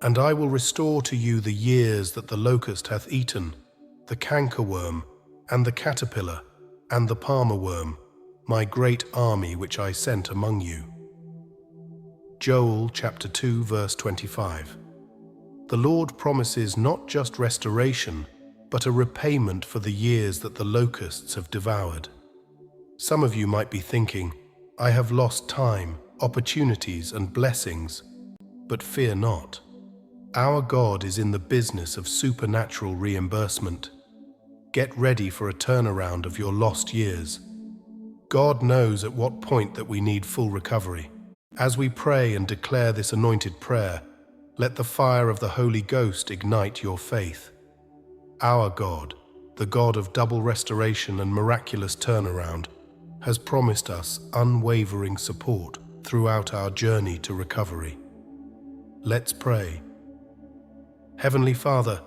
And I will restore to you the years that the locust hath eaten, the cankerworm, and the caterpillar, and the palmer worm, my great army which I sent among you. Joel chapter 2 verse 25. The Lord promises not just restoration, but a repayment for the years that the locusts have devoured. Some of you might be thinking, I have lost time, opportunities, and blessings, but fear not. Our God is in the business of supernatural reimbursement. Get ready for a turnaround of your lost years. God knows at what point that we need full recovery. As we pray and declare this anointed prayer, let the fire of the Holy Ghost ignite your faith. Our God, the God of double restoration and miraculous turnaround, has promised us unwavering support throughout our journey to recovery. Let's pray. Heavenly Father,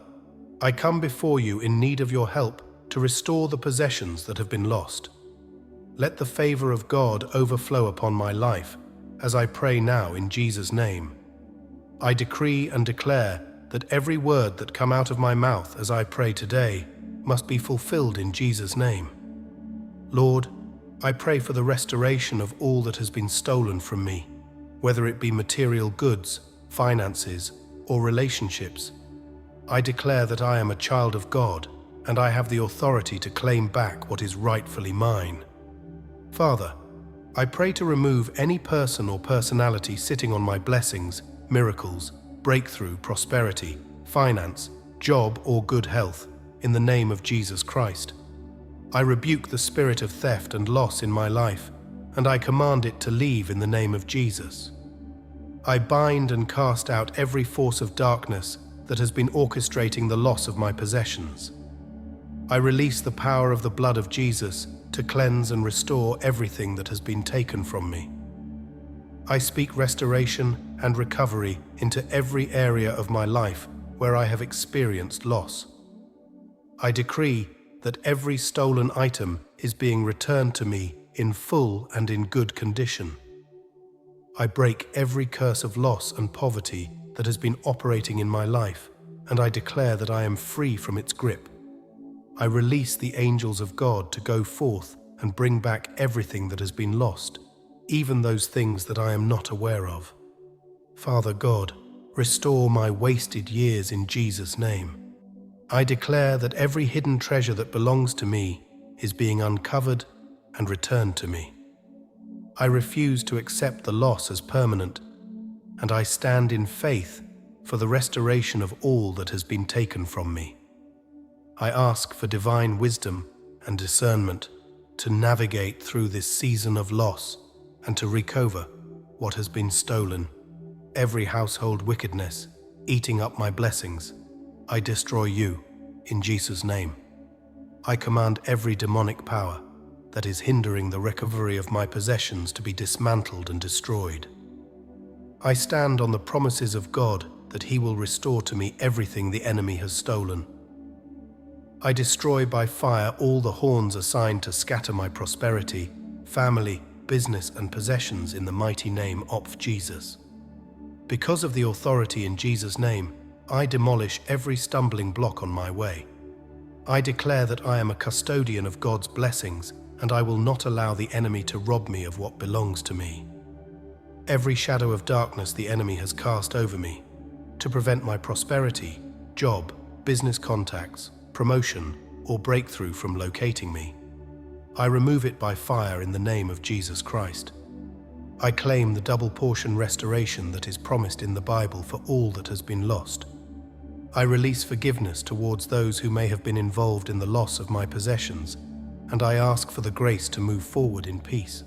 I come before you in need of your help to restore the possessions that have been lost. Let the favor of God overflow upon my life as I pray now in Jesus' name. I decree and declare that every word that come out of my mouth as I pray today must be fulfilled in Jesus' name. Lord, I pray for the restoration of all that has been stolen from me, whether it be material goods, finances, or relationships. I declare that I am a child of God, and I have the authority to claim back what is rightfully mine. Father, I pray to remove any person or personality sitting on my blessings, miracles, breakthrough, prosperity, finance, job, or good health, in the name of Jesus Christ. I rebuke the spirit of theft and loss in my life, and I command it to leave in the name of Jesus. I bind and cast out every force of darkness that has been orchestrating the loss of my possessions. I release the power of the blood of Jesus to cleanse and restore everything that has been taken from me. I speak restoration and recovery into every area of my life where I have experienced loss. I decree that every stolen item is being returned to me in full and in good condition. I break every curse of loss and poverty that has been operating in my life, and I declare that I am free from its grip. I release the angels of God to go forth and bring back everything that has been lost, even those things that I am not aware of. Father God, restore my wasted years in Jesus' name. I declare that every hidden treasure that belongs to me is being uncovered and returned to me. I refuse to accept the loss as permanent, and I stand in faith for the restoration of all that has been taken from me. I ask for divine wisdom and discernment to navigate through this season of loss and to recover what has been stolen. Every household wickedness eating up my blessings, I destroy you in Jesus' name. I command every demonic power that is hindering the recovery of my possessions to be dismantled and destroyed. I stand on the promises of God that He will restore to me everything the enemy has stolen. I destroy by fire all the horns assigned to scatter my prosperity, family, business, and possessions in the mighty name of Jesus. Because of the authority in Jesus' name, I demolish every stumbling block on my way. I declare that I am a custodian of God's blessings, and I will not allow the enemy to rob me of what belongs to me. Every shadow of darkness the enemy has cast over me to prevent my prosperity, job, business contacts, promotion, or breakthrough from locating me, I remove it by fire in the name of Jesus Christ. I claim the double portion restoration that is promised in the Bible for all that has been lost. I release forgiveness towards those who may have been involved in the loss of my possessions, and I ask for the grace to move forward in peace.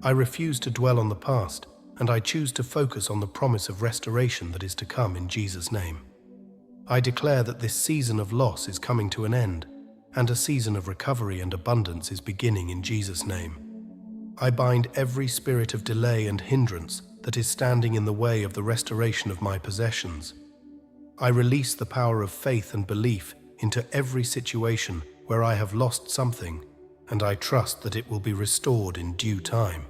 I refuse to dwell on the past, and I choose to focus on the promise of restoration that is to come in Jesus' name. I declare that this season of loss is coming to an end, and a season of recovery and abundance is beginning in Jesus' name. I bind every spirit of delay and hindrance that is standing in the way of the restoration of my possessions. I release the power of faith and belief into every situation where I have lost something, and I trust that it will be restored in due time.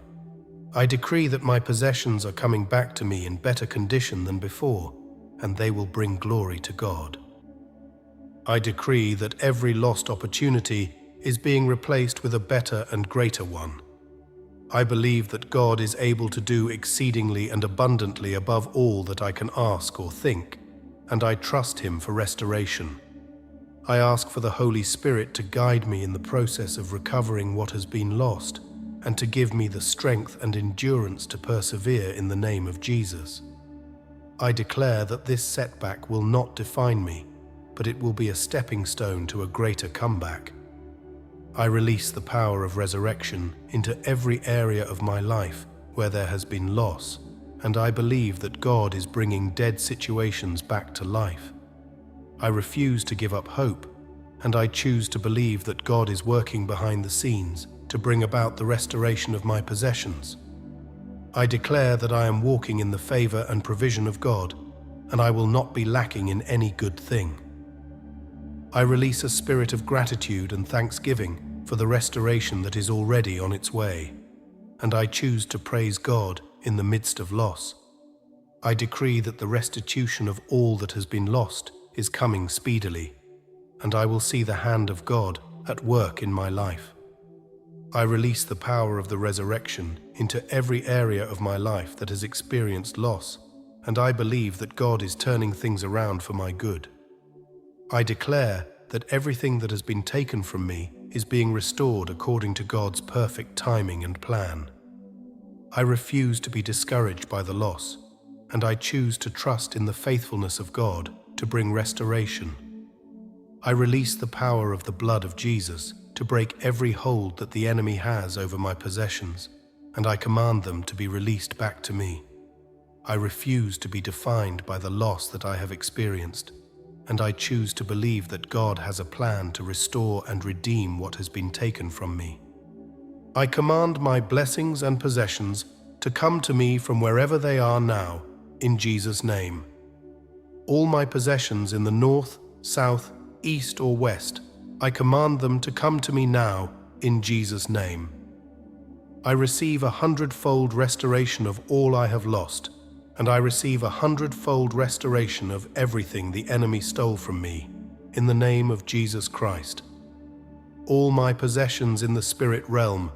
I decree that my possessions are coming back to me in better condition than before, and they will bring glory to God. I decree that every lost opportunity is being replaced with a better and greater one. I believe that God is able to do exceedingly and abundantly above all that I can ask or think, and I trust Him for restoration. I ask for the Holy Spirit to guide me in the process of recovering what has been lost, and to give me the strength and endurance to persevere in the name of Jesus. I declare that this setback will not define me, but it will be a stepping stone to a greater comeback. I release the power of resurrection into every area of my life where there has been loss, and I believe that God is bringing dead situations back to life. I refuse to give up hope, and I choose to believe that God is working behind the scenes to bring about the restoration of my possessions. I declare that I am walking in the favor and provision of God, and I will not be lacking in any good thing. I release a spirit of gratitude and thanksgiving for the restoration that is already on its way, and I choose to praise God in the midst of loss. I decree that the restitution of all that has been lost is coming speedily, and I will see the hand of God at work in my life. I release the power of the resurrection into every area of my life that has experienced loss, and I believe that God is turning things around for my good. I declare that everything that has been taken from me is being restored according to God's perfect timing and plan. I refuse to be discouraged by the loss, and I choose to trust in the faithfulness of God to bring restoration. I release the power of the blood of Jesus to break every hold that the enemy has over my possessions, and I command them to be released back to me. I refuse to be defined by the loss that I have experienced, and I choose to believe that God has a plan to restore and redeem what has been taken from me. I command my blessings and possessions to come to me from wherever they are now, in Jesus' name. All my possessions in the north, south, east, or west, I command them to come to me now, in Jesus' name. I receive 100-fold restoration of all I have lost, and I receive 100-fold restoration of everything the enemy stole from me, in the name of Jesus Christ. All my possessions in the spirit realm,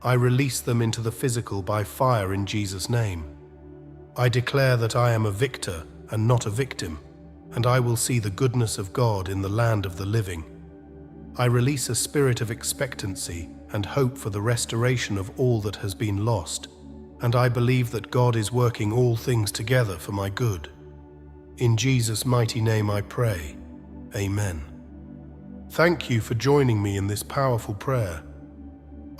I release them into the physical by fire in Jesus' name. I declare that I am a victor and not a victim, and I will see the goodness of God in the land of the living. I release a spirit of expectancy and hope for the restoration of all that has been lost, and I believe that God is working all things together for my good. In Jesus' mighty name I pray. Amen. Thank you for joining me in this powerful prayer.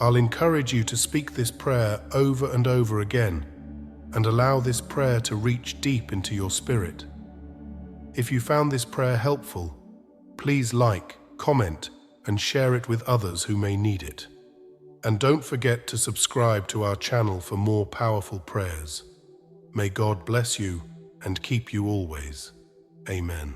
I'll encourage you to speak this prayer over and over again, and allow this prayer to reach deep into your spirit. If you found this prayer helpful, please like, comment, and share it with others who may need it. And don't forget to subscribe to our channel for more powerful prayers. May God bless you and keep you always. Amen.